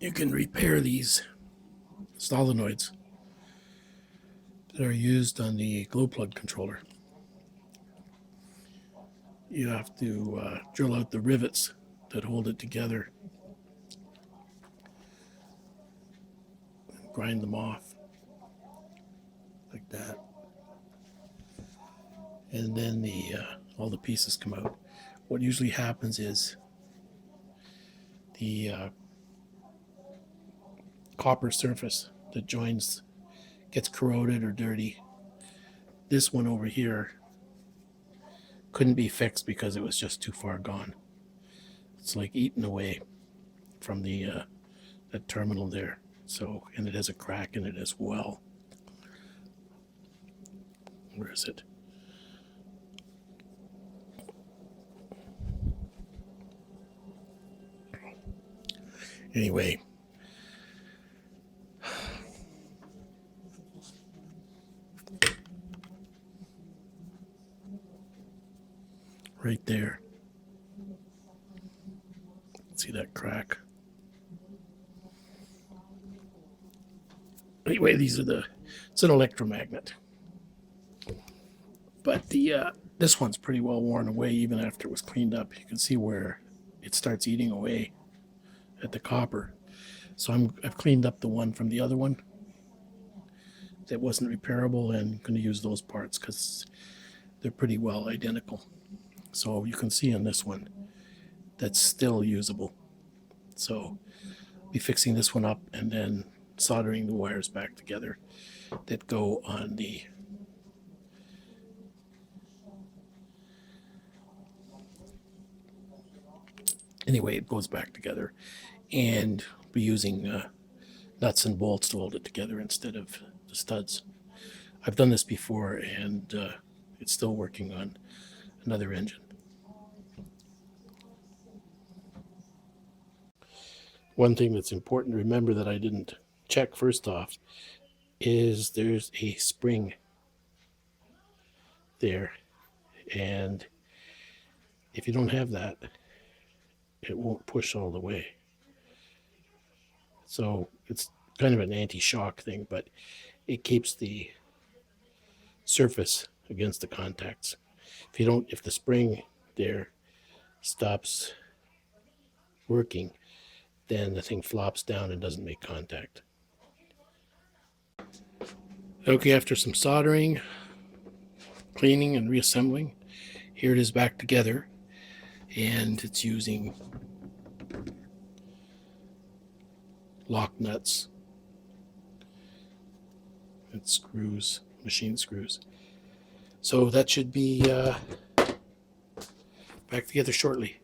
you can repair these solenoids that are used on the glow plug controller. You have to drill out the rivets that hold it together and grind them off like that, and then all the pieces come out. What usually happens is the copper surface that joins gets corroded or dirty. This one over here couldn't be fixed because it was just too far gone. It's like eaten away from the that terminal there. So, and it has a crack in it as well. Where is it? Anyway, right there. See that crack? Anyway, these are it's an electromagnet. But this one's pretty well worn away even after it was cleaned up. You can see where it starts eating away at the copper. So I've cleaned up the one from the other one that wasn't repairable, and I'm going to use those parts because they're pretty well identical. So you can see on this one that's still usable. So I'll be fixing this one up and then soldering the wires back together that go on the anyway, it goes back together, and be using nuts and bolts to hold it together instead of the studs. I've done this before, and it's still working on another engine. One thing that's important to remember that I didn't check first off is there's a spring there, and if you don't have that, it won't push all the way. So it's kind of an anti-shock thing, but it keeps the surface against the contacts. If the spring there stops working, then the thing flops down and doesn't make contact. Okay, after some soldering, cleaning, and reassembling, here it is back together, and it's using lock nuts and screws, machine screws. So that should be back together shortly.